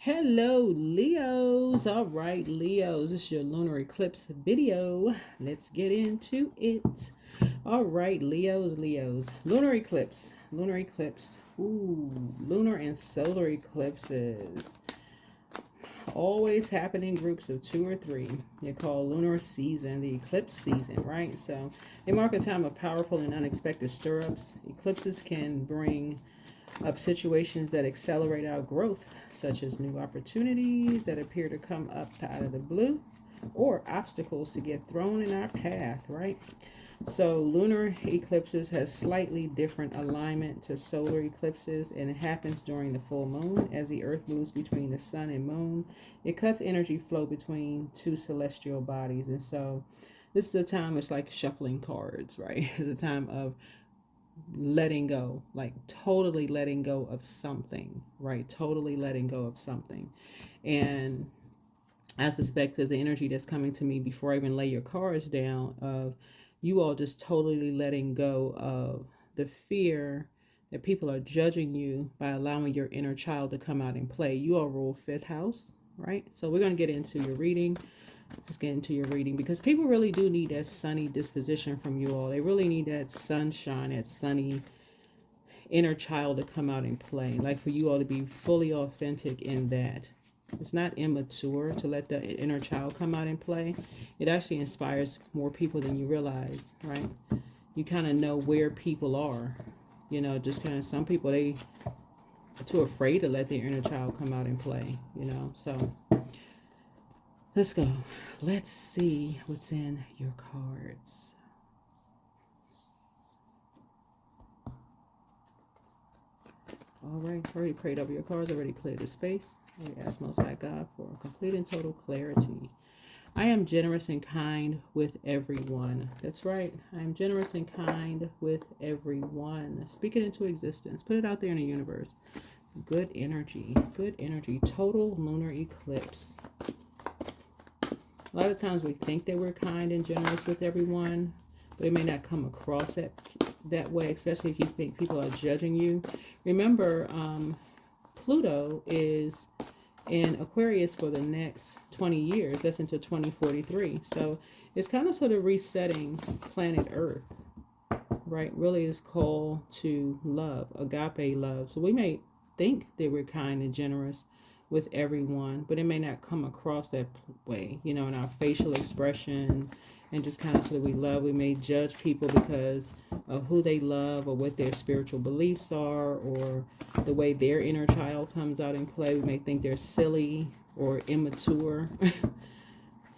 Hello, Leos. All right, Leos, this is your lunar eclipse video. Let's get into it. All right, Leos. Lunar eclipse. Ooh, lunar and solar eclipses always happen in groups of 2 or 3. They're called lunar season, the eclipse season, right? So they mark a time of powerful and unexpected stir-ups. Eclipses can bring up situations that accelerate our growth, such as new opportunities that appear to come up out of the blue, or obstacles to get thrown in our path, right? So lunar eclipses has slightly different alignment to solar eclipses, and it happens during the full moon. As the earth moves between the sun and moon, it cuts energy flow between two celestial bodies. And so this is a time, it's like shuffling cards, right? It's a time of letting go, like totally letting go of something, right? Totally letting go of something. And I suspect there's the energy that's coming to me before I even lay your cards down of you all just totally letting go of the fear that people are judging you by allowing your inner child to come out and play. You all rule 5th house, right? So we're going to get into your reading. Let's get into your reading, because people really do need that sunny disposition from you all. They really need that sunshine, that sunny inner child to come out and play. Like for you all to be fully authentic in that. It's not immature to let the inner child come out and play. It actually inspires more people than you realize, right? You kind of know where people are. You know, just kind of some people, they are too afraid to let their inner child come out and play, you know. So let's go. Let's see what's in your cards. All right, already prayed over your cards, already cleared the space. We ask Most High God for complete and total clarity. I am generous and kind with everyone. That's right. I am generous and kind with everyone. Speak it into existence. Put it out there in the universe. Good energy. Good energy. Total lunar eclipse. A lot of times we think that we're kind and generous with everyone, but it may not come across that way, especially if you think people are judging you. Remember, Pluto is in Aquarius for the next 20 years. That's until 2043. So it's kind of sort of resetting planet Earth, right? Really is called to love, agape love. So we may think that we're kind and generous with everyone, but it may not come across that way, you know, in our facial expression and just kind of sort of we may judge people because of who they love or what their spiritual beliefs are or the way their inner child comes out and play. We may think they're silly or immature.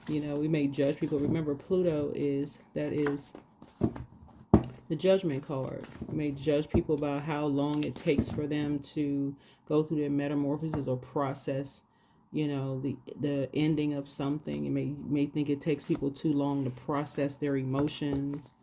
You know, we may judge people. Remember, Pluto is the judgment card. We may judge people about how long it takes for them to go through their metamorphosis or process, you know, the ending of something. You may think it takes people too long to process their emotions.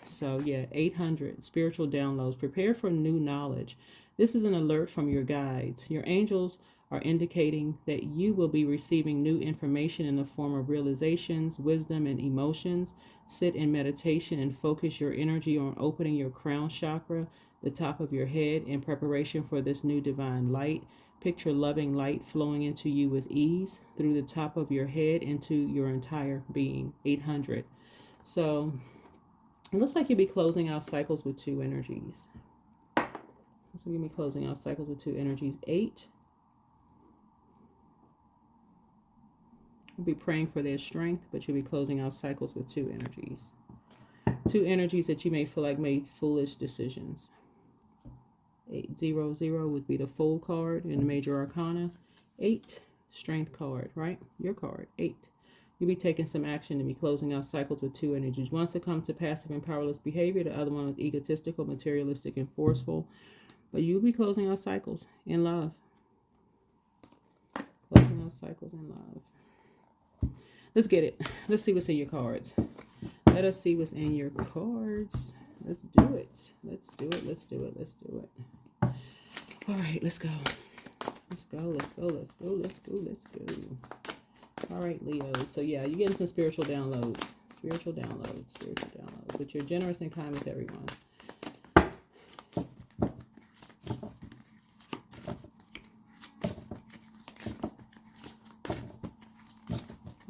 So yeah, 800 spiritual downloads. Prepare for new knowledge. This is an alert from your guides. Your angels are indicating that you will be receiving new information in the form of realizations, wisdom, and emotions. Sit in meditation and focus your energy on opening your crown chakra, the top of your head, in preparation for this new divine light. Picture loving light flowing into you with ease through the top of your head into your entire being. 800. So it looks like you'll be closing out cycles with 2 energies. So you'll be closing out cycles with 2 energies. 8. You'll be praying for their strength, but you'll be closing out cycles with 2 energies. 2 energies that you may feel like made foolish decisions. 800 would be the Fool card in the Major Arcana. 8, Strength card, right? Your card, 8. You'll be taking some action and be closing out cycles with 2 energies. One succumbs to passive and powerless behavior. The other one is egotistical, materialistic, and forceful. But you'll be closing out cycles in love. Closing out cycles in love. Let's get it. Let's see what's in your cards. Let us see what's in your cards. Let's do it. Let's do it. Let's do it. Let's do it. All right, let's go. Let's go. Let's go. Let's go. Let's go. Let's go. All right, Leo. So yeah, you're getting some spiritual downloads. Spiritual downloads. Spiritual downloads. But you're generous and kind with everyone.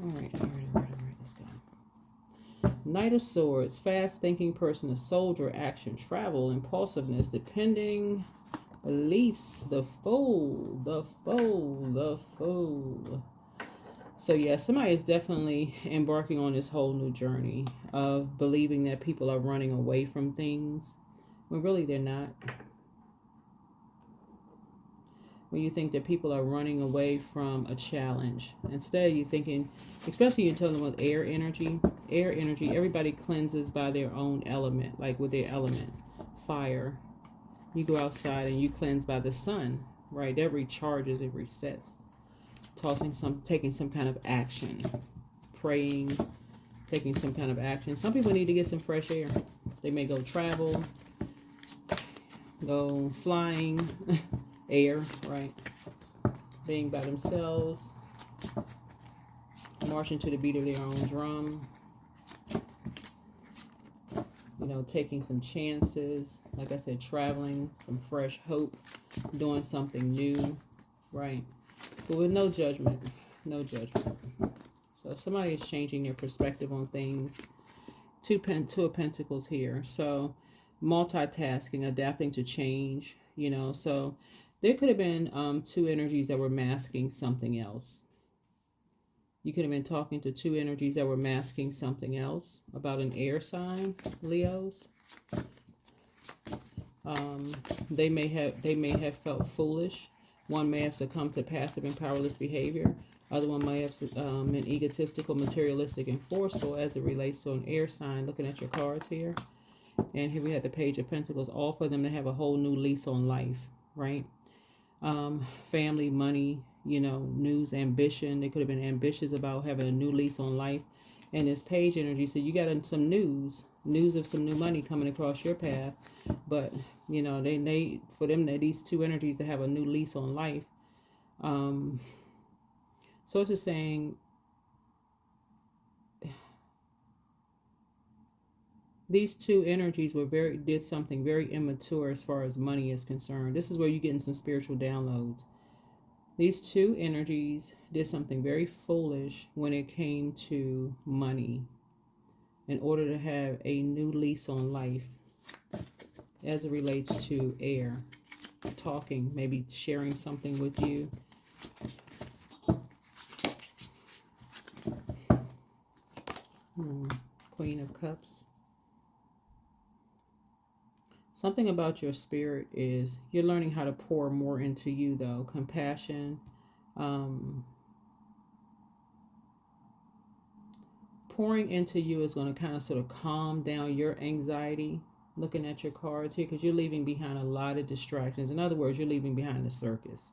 All right. Let's go. Knight of Swords, fast-thinking person, a soldier, action, travel, impulsiveness, depending, beliefs, the Fool. So yeah, somebody is definitely embarking on this whole new journey of believing that people are running away from things when really they're not. When you think that people are running away from a challenge, instead you're thinking, especially you're talking about air energy, everybody cleanses by their own element, like with their element. Fire, you go outside and you cleanse by the sun, right? That recharges, it resets. Taking some kind of action, praying, taking some kind of action. Some people need to get some fresh air. They may go travel, go flying, air, right? Being by themselves, marching to the beat of their own drum, you know, taking some chances, like I said, traveling, some fresh hope, doing something new, right? But with no judgment. So if somebody is changing their perspective on things, two of Pentacles here. So multitasking, adapting to change, you know. So there could have been two energies that were masking something else. You could have been talking to two energies that were masking something else about an air sign, Leos. They may have felt foolish. One may have succumbed to passive and powerless behavior. Other one may have been egotistical, materialistic, and forceful as it relates to an air sign. Looking at your cards here. And here we have the Page of Pentacles. All for them to have a whole new lease on life, right? Family, money, you know, news, ambition. They could have been ambitious about having a new lease on life. And this Page energy, so you got some news of some new money coming across your path. But you know, for them, these two energies to have a new lease on life. So it's just saying these two energies did something very immature as far as money is concerned. This is where you're getting some spiritual downloads. These two energies did something very foolish when it came to money in order to have a new lease on life as it relates to air, talking, maybe sharing something with you. Queen of Cups. Something about your spirit is you're learning how to pour more into you, though. Compassion. Pouring into you is going to kind of sort of calm down your anxiety. Looking at your cards here, because you're leaving behind a lot of distractions. In other words, you're leaving behind the circus.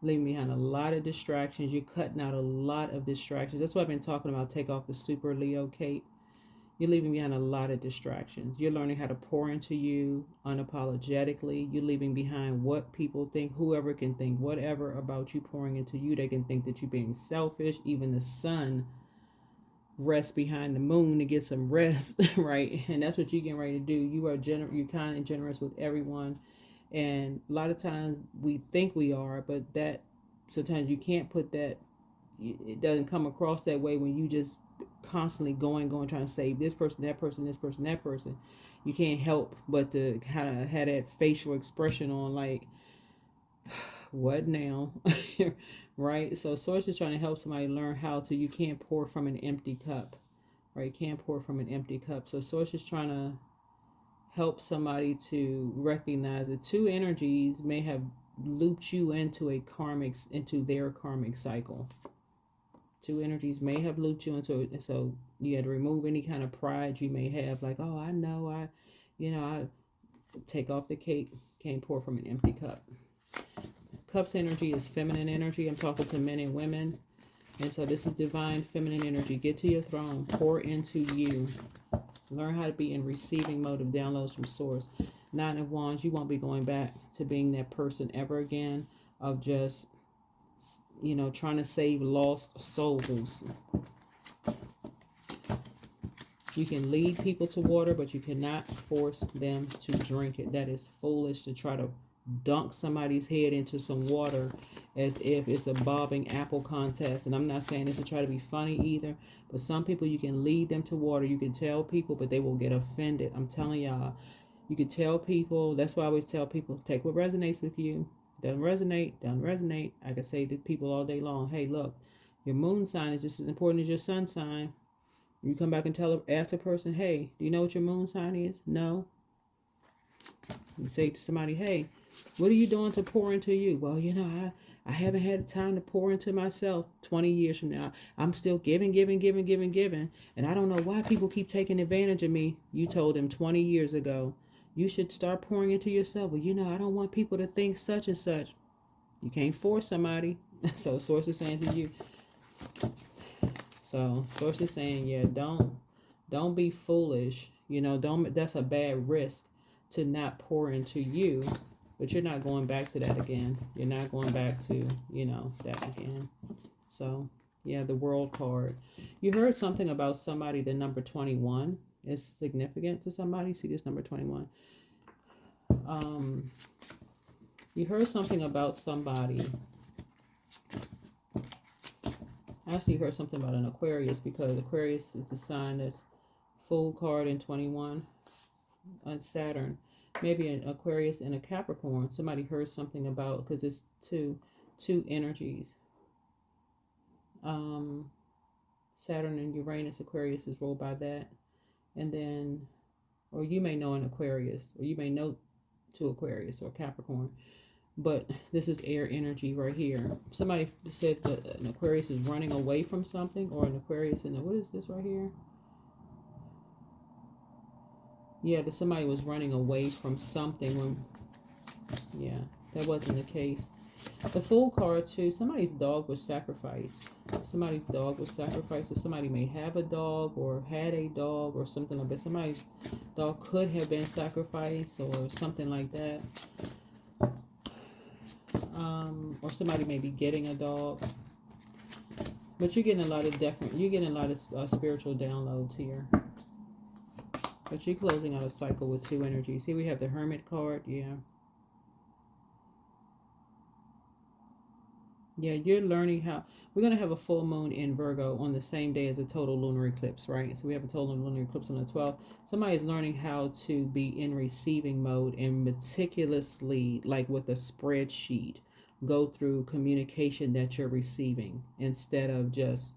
Leaving behind a lot of distractions. You're cutting out a lot of distractions. That's what I've been talking about. Take off the super Leo cape. You're leaving behind a lot of distractions. You're learning how to pour into you unapologetically. You're leaving behind what people think, whoever can think whatever about you pouring into you. They can think that you're being selfish. Even the sun rests behind the moon to get some rest, right? And that's what you're getting ready to do. You're kind and generous with everyone. And a lot of times we think we are, but that sometimes you can't put that, it doesn't come across that way when you just constantly going, trying to save this person, that person, this person, that person. You can't help but to kind of have that facial expression on, like, what now? Right? So Source is trying to help somebody learn how to, you can't pour from an empty cup, right? You can't pour from an empty cup. So Source is trying to help somebody to recognize that two energies may have looped you into their karmic cycle. Two energies may have looped you into it. So you had to remove any kind of pride you may have, like, oh, I know, I take off the cape, can't pour from an empty cup. Cups energy is feminine energy. I'm talking to men and women. And so this is divine feminine energy. Get to your throne. Pour into you. Learn how to be in receiving mode of downloads from Source. Nine of Wands, you won't be going back to being that person ever again of just, trying to save lost souls. You can lead people to water, but you cannot force them to drink it. That is foolish to try to dunk somebody's head into some water as if it's a bobbing apple contest. And I'm not saying this to try to be funny either, but some people, you can lead them to water. You can tell people, but they will get offended. I'm telling y'all, you can tell people. That's why I always tell people, take what resonates with you. Doesn't resonate, doesn't resonate. I can say to people all day long, hey, look, your moon sign is just as important as your sun sign. You come back and ask a person, hey, do you know what your moon sign is? No. You say to somebody, hey, what are you doing to pour into you? Well, you know, I haven't had time to pour into myself. 20 years from now, I'm still giving. And I don't know why people keep taking advantage of me. You told them 20 years ago, you should start pouring into yourself. Well, you know, I don't want people to think such and such. You can't force somebody. So source is saying to you. So source is saying, yeah, don't be foolish. You know, that's a bad risk to not pour into you, but you're not going back to that again. You're not going back to, you know, that again. So yeah, the World card. You heard something about somebody, the number 21 is significant to somebody. See this number 21. You heard something about somebody. Actually, you heard something about an Aquarius, because Aquarius is the sign that's full card in 21 on Saturn. Maybe an Aquarius and a Capricorn. Somebody heard something about, because it's two energies. Saturn and Uranus, Aquarius is ruled by that. And then, or you may know an Aquarius, or you may know two Aquarius or Capricorn. But this is air energy right here. Somebody said that an Aquarius is running away from something, or an Aquarius in the, what is this right here? Yeah, that somebody was running away from something when, yeah, that wasn't the case. The Fool card too, somebody's dog was sacrificed. Somebody's dog was sacrificed. So somebody may have a dog or had a dog or something like that. Somebody's dog could have been sacrificed or something like that. Or somebody may be getting a dog. But you're getting a lot of spiritual downloads here. But you're closing out a cycle with two energies. Here we have the Hermit card. Yeah. Yeah, you're learning how. We're going to have a full moon in Virgo on the same day as a total lunar eclipse, right? So we have a total lunar eclipse on the 12th. Somebody's learning how to be in receiving mode and meticulously, like with a spreadsheet, go through communication that you're receiving instead of just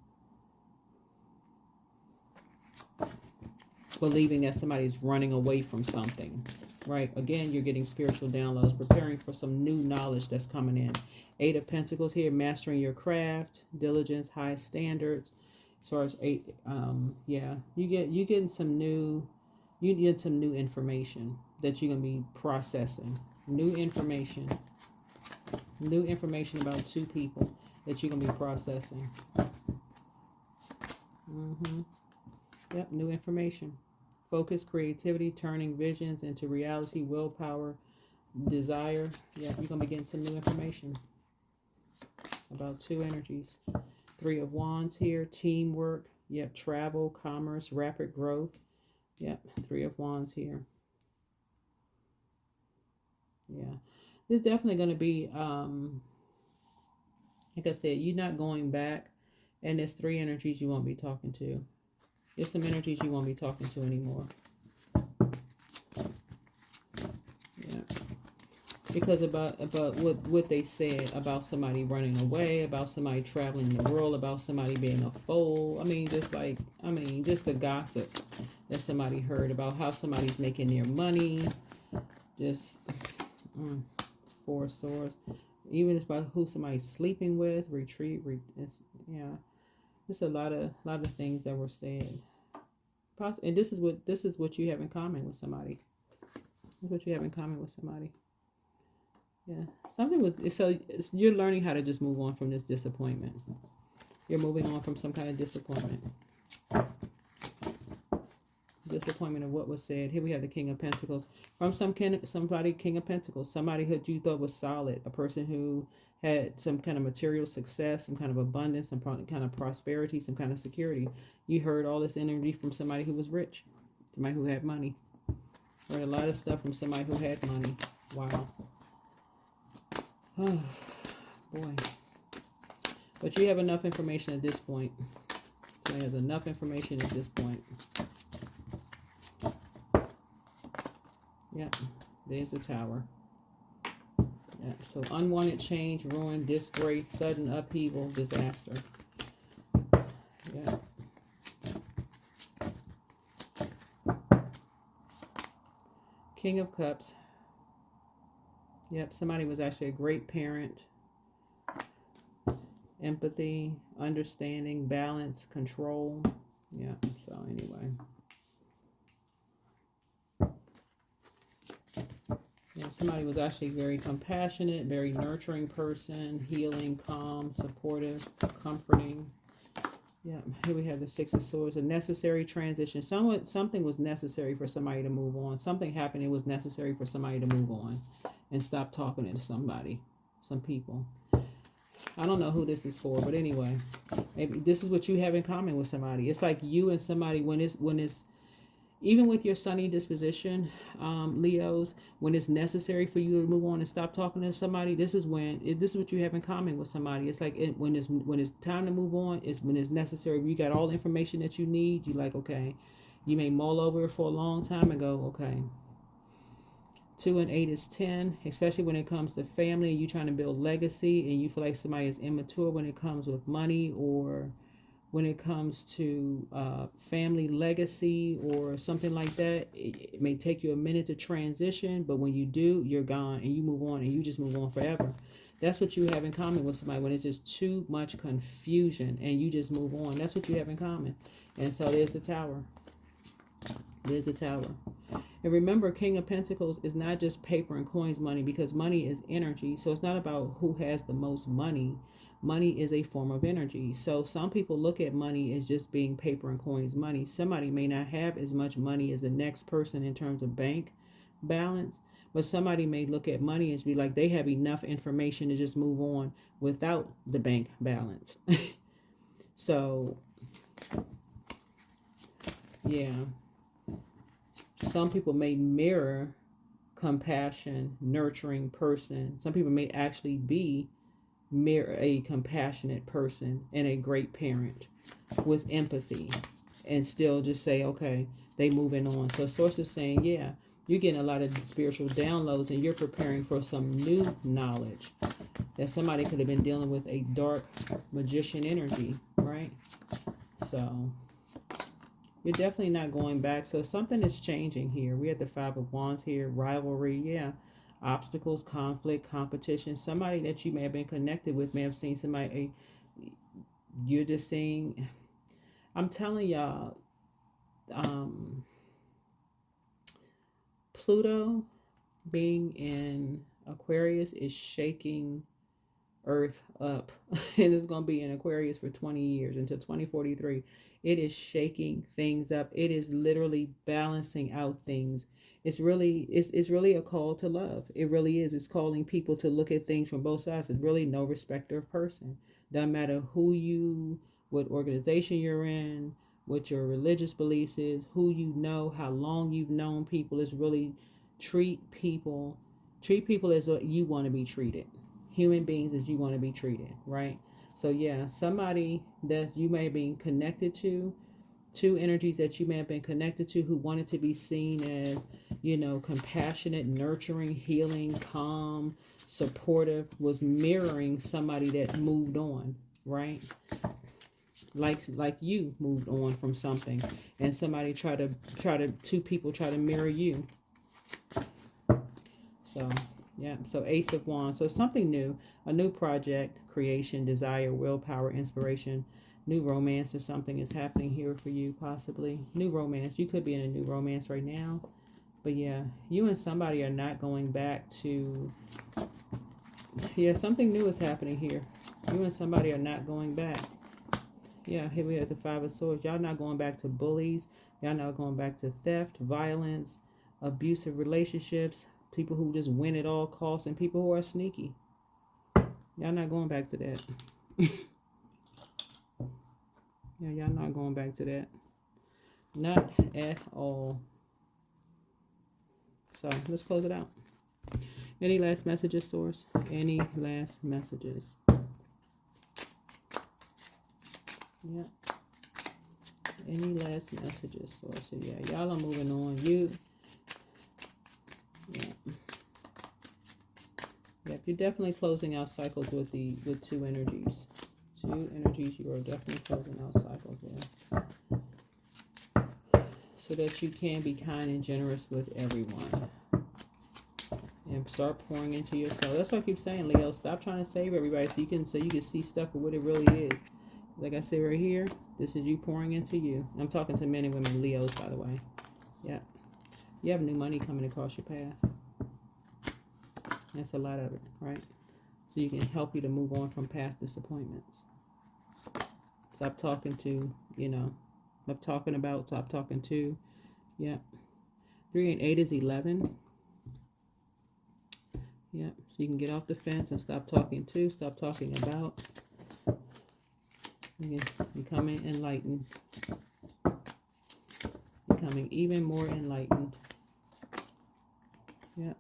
believing that somebody's running away from something, right? Again, you're getting spiritual downloads, preparing for some new knowledge that's coming in. 8 of Pentacles here, mastering your craft, diligence, high standards. As far as 8, yeah, you get some new information that you're gonna be processing. New information about two people that you're gonna be processing. Yep, new information. Focus, creativity, turning visions into reality, willpower, desire. Yeah, you're going to be getting some new information about two energies. 3 of Wands here, teamwork. Yep, travel, commerce, rapid growth. Yep, 3 of Wands here. Yeah, there's definitely going to be, like I said, you're not going back. And there's 3 energies you won't be talking to. There's some energies you won't be talking to anymore. Yeah. Because about what they said about somebody running away, about somebody traveling the world, about somebody being a fool. I mean, just the gossip that somebody heard about how somebody's making their money. Just 4 of Swords. Even about who somebody's sleeping with, yeah. Just a lot of things that were said. And this is what you have in common with somebody. This is what you have in common with somebody. Yeah. You're learning how to just move on from this disappointment. You're moving on from some kind of disappointment. Disappointment of what was said. Here we have the King of Pentacles. From somebody, King of Pentacles. Somebody who you thought was solid. A person who had some kind of material success, some kind of abundance, some kind of prosperity, some kind of security. You heard all this energy from somebody who was rich. Somebody who had money. Heard a lot of stuff from somebody who had money. Wow. Boy. But you have enough information at this point. So there's enough information at this point. Yep. There's the Tower. Yeah. So unwanted change, ruin, disgrace, sudden upheaval, disaster. Yeah. King of Cups. Yep, somebody was actually a great parent. Empathy, understanding, balance, control. Yeah, so anyway. Yeah, somebody was actually very compassionate, very nurturing person, healing, calm, supportive, comforting. Yeah, here we have the Six of Swords, a necessary transition. Something was necessary for somebody to move on. Something happened, it was necessary for somebody to move on and stop talking to somebody, some people. I don't know who this is for, but anyway, maybe this is what you have in common with somebody. It's like you and somebody when it's even with your sunny disposition, Leos, when it's necessary for you to move on and stop talking to somebody, this is this is what you have in common with somebody. It's like when it's time to move on, it's when it's necessary. You got all the information that you need. You like, okay, you may mull over it for a long time and go, okay. 2 and 8 is 10, especially when it comes to family and you trying to build legacy and you feel like somebody is immature when it comes with money or when it comes to family legacy or something like that. It may take you a minute to transition, but when you do, you're gone and you move on and you just move on forever. That's what you have in common with somebody when it's just too much confusion and you just move on. That's what you have in common. And so there's the Tower. There's the Tower. And remember, King of Pentacles is not just paper and coins money, because money is energy. So it's not about who has the most money. Money is a form of energy. So some people look at money as just being paper and coins money. Somebody may not have as much money as the next person in terms of bank balance, but somebody may look at money as be like they have enough information to just move on without the bank balance. So, yeah. Some people may mirror compassion, nurturing person. Some people may actually be mirror a compassionate person and a great parent with empathy and still just say, okay, they moving on. So source is saying, yeah, you're getting a lot of spiritual downloads and you're preparing for some new knowledge that somebody could have been dealing with a dark magician energy, right? So you're definitely not going back. So something is changing here. We have the Five of Wands here. Rivalry, yeah. Obstacles, conflict, competition. Somebody that you may have been connected with may have seen somebody. You're just seeing. I'm telling y'all, Pluto being in Aquarius is shaking Earth up. And it's going to be in Aquarius for 20 years until 2043. It is shaking things up. It is literally balancing out things. It's really a call to love. It really is. It's calling people to look at things from both sides. It's really no respecter of person. Doesn't matter what organization you're in, what your religious beliefs is, who you know, how long you've known people. Is really treat people as what you want to be treated. Human beings as you want to be treated, right? So yeah, somebody that you may have been connected to, two energies that you may have been connected to who wanted to be seen as, compassionate, nurturing, healing, calm, supportive, was mirroring somebody that moved on, right? Like you moved on from something and somebody two people try to mirror you. So yeah, so Ace of Wands. So something new, a new project, creation, desire, willpower, inspiration, new romance or something is happening here for you, possibly. New romance. You could be in a new romance right now. But yeah, you and somebody are not going back to... Yeah, something new is happening here. You and somebody are not going back. Yeah, here we have the Five of Swords. Y'all not going back to bullies. Y'all not going back to theft, violence, abusive relationships, people who just win at all costs, and people who are sneaky. Y'all not going back to that. Yeah, y'all not going back to that. Not at all. So let's close it out. Any last messages, Source? Any last messages? Yep. Any last messages, Source? So yeah, y'all are moving on. Yep, you're definitely closing out cycles with two energies. Two energies you are definitely closing out cycles with. So that you can be kind and generous with everyone. And start pouring into yourself. That's why I keep saying, Leo, stop trying to save everybody so you can see stuff for what it really is. Like I said right here, this is you pouring into you. I'm talking to men and women, Leos, by the way. Yep. You have new money coming across your path. That's a lot of it, right? So you can help you to move on from past disappointments. Stop talking to, stop talking about, stop talking to. Yeah. 3 and 8 is 11. Yeah. So you can get off the fence and stop talking to, stop talking about. You can becoming enlightened. Becoming even more enlightened. Yeah.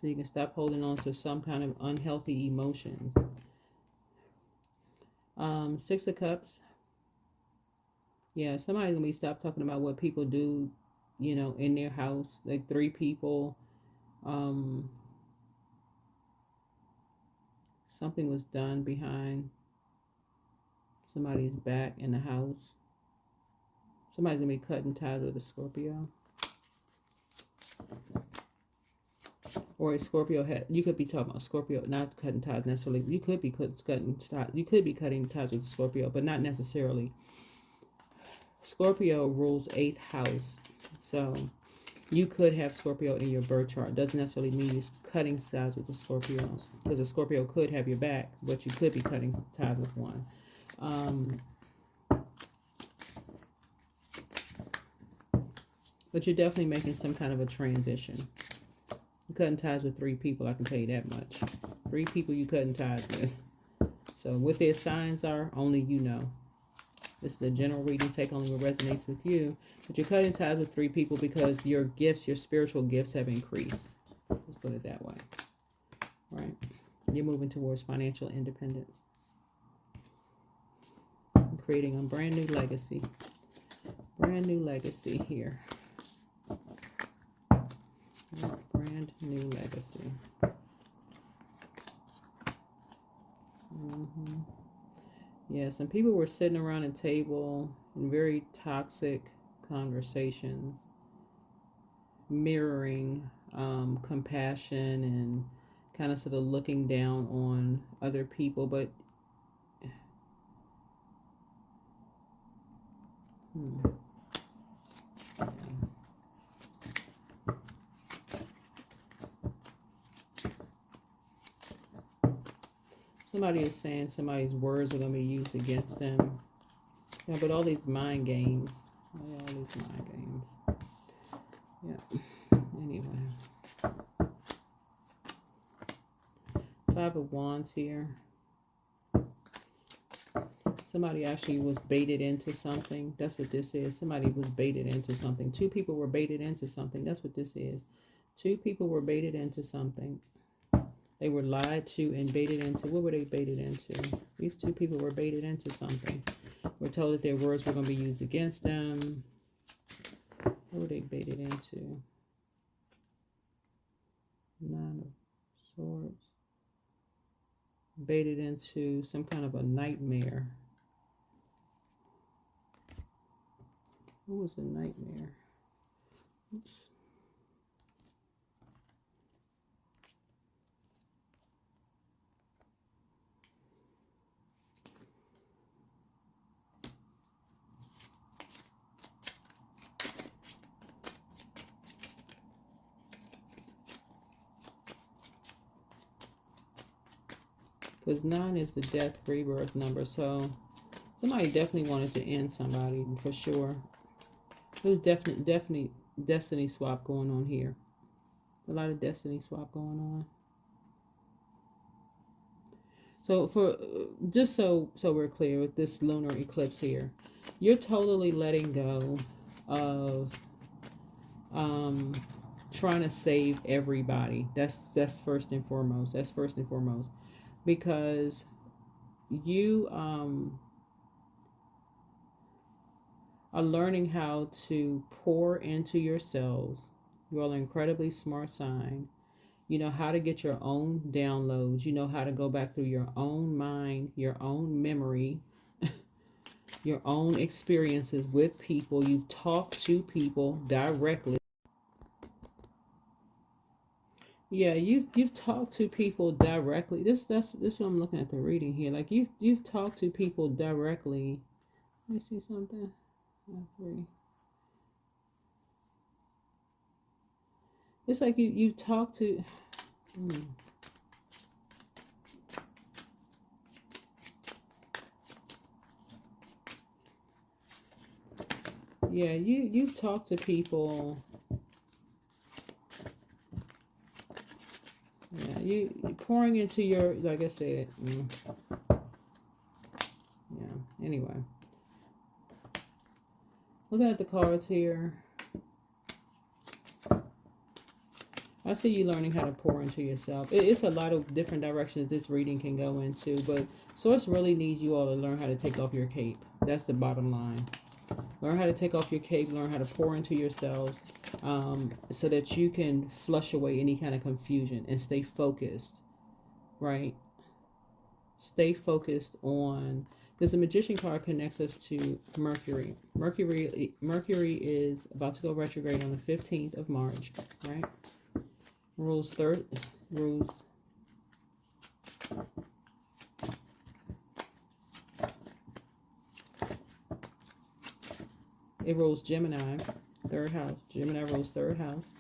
So you can stop holding on to some kind of unhealthy emotions. 6 of Cups. Yeah, somebody's going to be stop talking about what people do, in their house. Like 3 people. Something was done behind somebody's back in the house. Somebody's going to be cutting ties with a Scorpio. Or a Scorpio you could be talking about Scorpio, not cutting ties necessarily. You could be cutting ties with Scorpio, but not necessarily. Scorpio rules 8th house. So you could have Scorpio in your birth chart. Doesn't necessarily mean you're cutting ties with the Scorpio. Because a Scorpio could have your back, but you could be cutting ties with one. But you're definitely making some kind of a transition. You're cutting ties with 3 people, I can tell you that much. 3 people you cutting ties with. So what their signs are, only you know. This is a general reading, take only what resonates with you. But you're cutting ties with 3 people because your gifts, your spiritual gifts have increased. Let's put it that way. Right? You're moving towards financial independence. You're creating a brand new legacy. Brand new legacy here. Brand new legacy. Yeah, some people were sitting around a table in very toxic conversations, mirroring compassion and kind of sort of looking down on other people, but somebody is saying somebody's words are going to be used against them. Yeah, but all these mind games. All these mind games. Yeah. Anyway. 5 of Wands here. Somebody actually was baited into something. That's what this is. Somebody was baited into something. 2 people were baited into something. That's what this is. 2 people were baited into something. They were lied to and baited into. What were they baited into? These 2 people were baited into something. We're told that their words were going to be used against them. What were they baited into? 9 of Swords. Baited into some kind of a nightmare. What was a nightmare? Oops. Because 9 is the death rebirth number, so somebody definitely wanted to end somebody for sure. There's definitely destiny swap going on here. A lot of destiny swap going on. So for just so we're clear with this lunar eclipse here, you're totally letting go of trying to save everybody. That's first and foremost. That's first and foremost. Because you are learning how to pour into yourselves. You are an incredibly smart sign. You know how to get your own downloads. You know how to go back through your own mind, your own memory, your own experiences with people. You talk to people directly. Yeah, you've talked to people directly. This what I'm looking at the reading here. Like you've talked to people directly. Let me see something. 3. It's like you talk to. Yeah, you've talked to people. Yeah, you pouring into your, like I said. Yeah. Anyway, looking at the cards here. I see you learning how to pour into yourself. It's a lot of different directions this reading can go into, but Source really needs you all to learn how to take off your cape. That's the bottom line. Learn how to take off your cape. Learn how to pour into yourselves so that you can flush away any kind of confusion and stay focused, right? Stay focused on, because the Magician card connects us to Mercury. Mercury is about to go retrograde on the 15th of March, right? Rules it rules Gemini, 3rd house. Gemini rules 3rd house.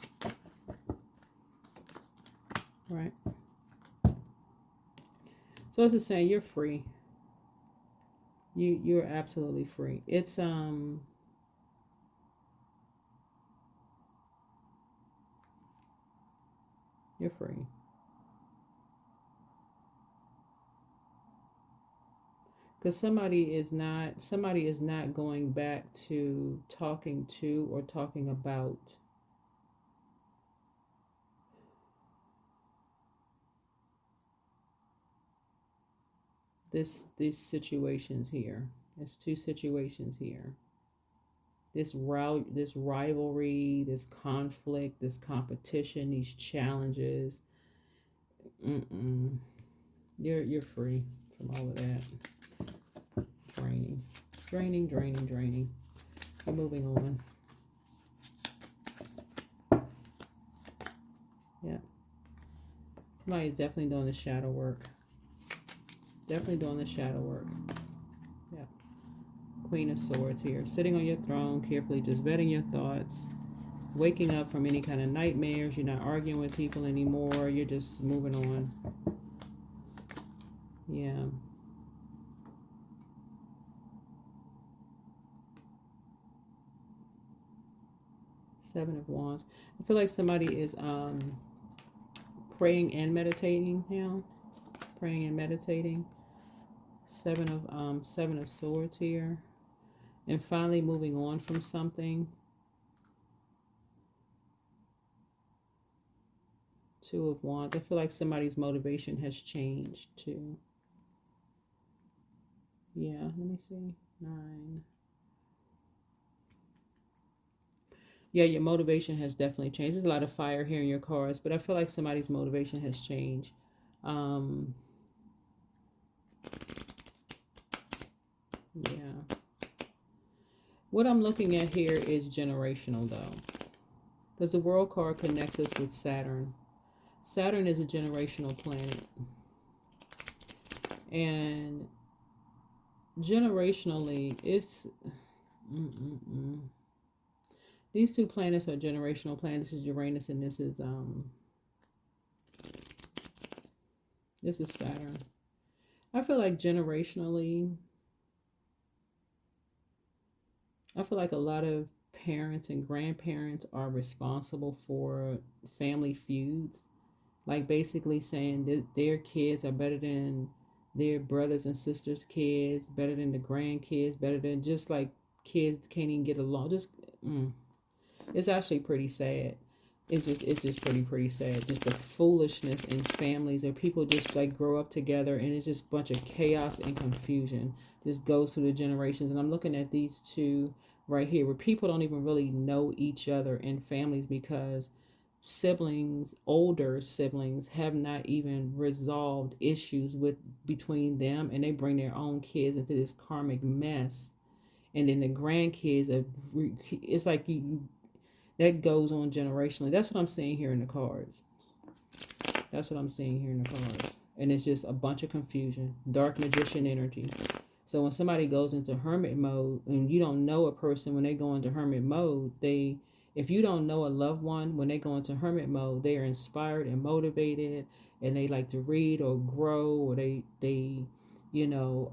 Right? So it's just saying you're free. You're absolutely free. It's you're free. Because somebody is not going back to talking to or talking about these situations here. There's 2 situations here. This rivalry, this conflict, this competition, these challenges. You're free from all of that. Draining. I'm moving on. Yeah. Somebody's definitely doing the shadow work. Yeah. Queen of Swords here. Sitting on your throne, carefully just vetting your thoughts. Waking up from any kind of nightmares. You're not arguing with people anymore. You're just moving on. Yeah. Seven of Wands. I feel like somebody is praying and meditating now. Praying and meditating. Seven of Swords here. And finally moving on from something. 2 of Wands. I feel like somebody's motivation has changed too. Yeah, let me see. 9. Yeah, your motivation has definitely changed. There's a lot of fire here in your cards, but I feel like somebody's motivation has changed. Yeah. What I'm looking at here is generational, though. Because the World card connects us with Saturn. Saturn is a generational planet. And generationally, it's... These 2 planets are generational planets. This is Uranus and this is Saturn. I feel like generationally, I feel like a lot of parents and grandparents are responsible for family feuds. Like basically saying that their kids are better than their brothers and sisters' kids, better than the grandkids, better than, just like kids can't even get along. Just it's actually pretty sad. it's just pretty sad. Just the foolishness in families, or people just like grow up together, and it's just a bunch of chaos and confusion. Just goes through the generations. And I'm looking at these two right here, where people don't even really know each other in families, because siblings, older siblings, have not even resolved issues with between them, and they bring their own kids into this karmic mess. And then the grandkids are, it's like you that goes on generationally. That's what I'm seeing here in the cards. That's what I'm seeing here in the cards. And it's just a bunch of confusion. Dark magician energy. So when somebody goes into hermit mode, and you don't know a person when they go into hermit mode, if you don't know a loved one, when they go into hermit mode, they are inspired and motivated, and they like to read or grow, or they you know,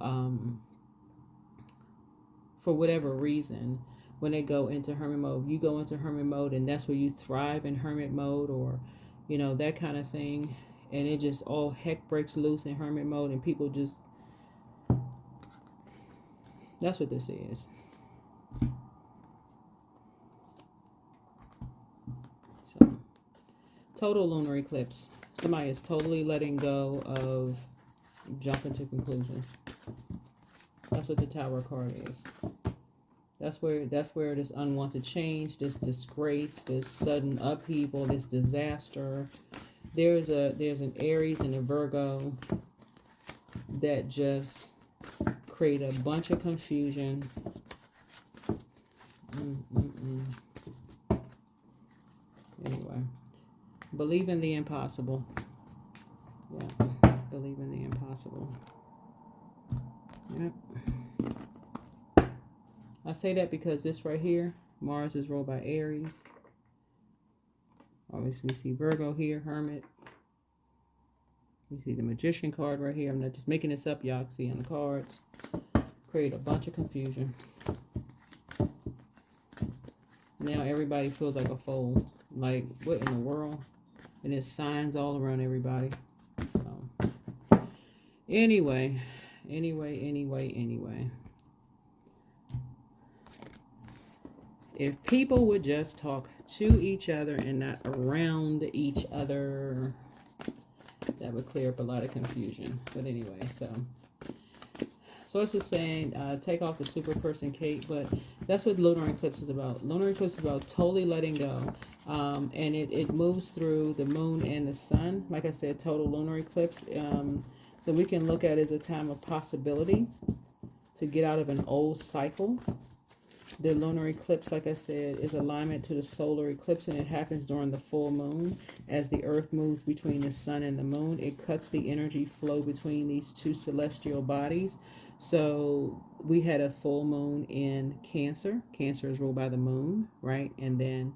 for whatever reason, when they go into hermit mode, you go into hermit mode, and that's where you thrive in hermit mode, or that kind of thing. And it just all heck breaks loose in hermit mode, and people just, that's what this is. So, total lunar eclipse. Somebody is totally letting go of jumping to conclusions. That's what the Tower card is. That's where this unwanted change, this disgrace, this sudden upheaval, this disaster. There's an Aries and a Virgo that just create a bunch of confusion. Anyway, believe in the impossible. Yeah, believe in the impossible. Yep. I say that because this right here, Mars is ruled by Aries. Obviously, we see Virgo here, Hermit. You see the Magician card right here. I'm not just making this up, y'all can see on the cards. Create a bunch of confusion. Now everybody feels like a fool. Like, what in the world? And there's signs all around everybody. So, anyway. If people would just talk to each other and not around each other, that would clear up a lot of confusion. But anyway, so Source is saying take off the super person cape, but that's what lunar eclipse is about. Lunar eclipse is about totally letting go. And it moves through the moon and the sun. Like I said, total lunar eclipse. So we can look at it as a time of possibility to get out of an old cycle. The lunar eclipse, like I said, is alignment to the solar eclipse, and it happens during the full moon. As the earth moves between the sun and the moon, it cuts the energy flow between these two celestial bodies. So we had a full moon in Cancer. Cancer is ruled by the moon, right? And then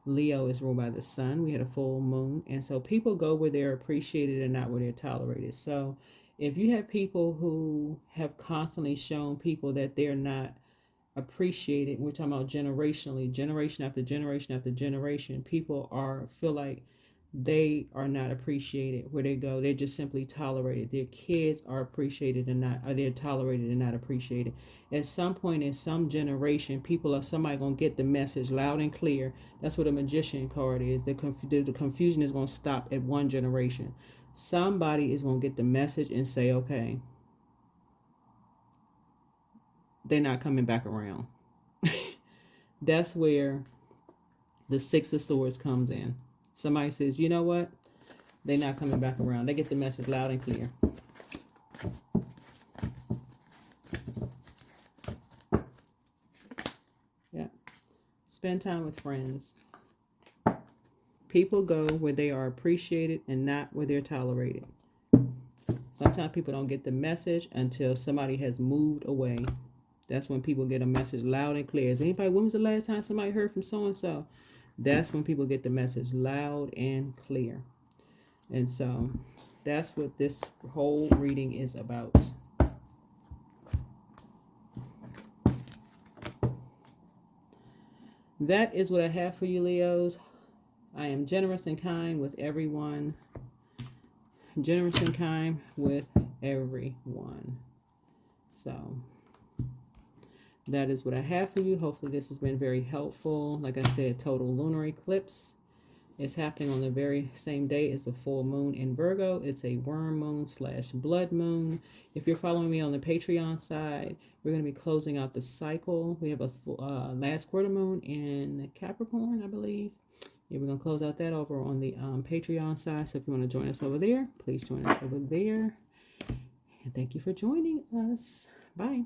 Leo is ruled by the sun. We had a full moon. And so people go where they're appreciated and not where they're tolerated. So if you have people who have constantly shown people that they're not appreciated, we're talking about generationally, generation after generation after generation, people feel like they are not appreciated where they go. They're just simply tolerated. Their kids are appreciated and not, they're tolerated and not appreciated. At some point in some generation, somebody gonna get the message loud and clear. That's what a Magician card is. The confusion is gonna stop at one generation. Somebody is gonna get the message and say, okay, they're not coming back around. That's where the Six of Swords comes in. Somebody says, you know what? They're not coming back around. They get the message loud and clear. Yeah. Spend time with friends. People go where they are appreciated and not where they're tolerated. Sometimes people don't get the message until somebody has moved away. That's when people get a message loud and clear. When was the last time somebody heard from so-and-so? That's when people get the message loud and clear. And so that's what this whole reading is about. That is what I have for you, Leos. I am generous and kind with everyone. Generous and kind with everyone. So that is what I have for you. Hopefully this has been very helpful. Like I said, total lunar eclipse. It's happening on the very same day as the full moon in Virgo. It's a worm moon / blood moon. If you're following me on the Patreon side, we're going to be closing out the cycle. We have a last quarter moon in Capricorn, I believe. Yeah, we're going to close out that over on the Patreon side. So if you want to join us over there, please join us over there. And thank you for joining us. Bye.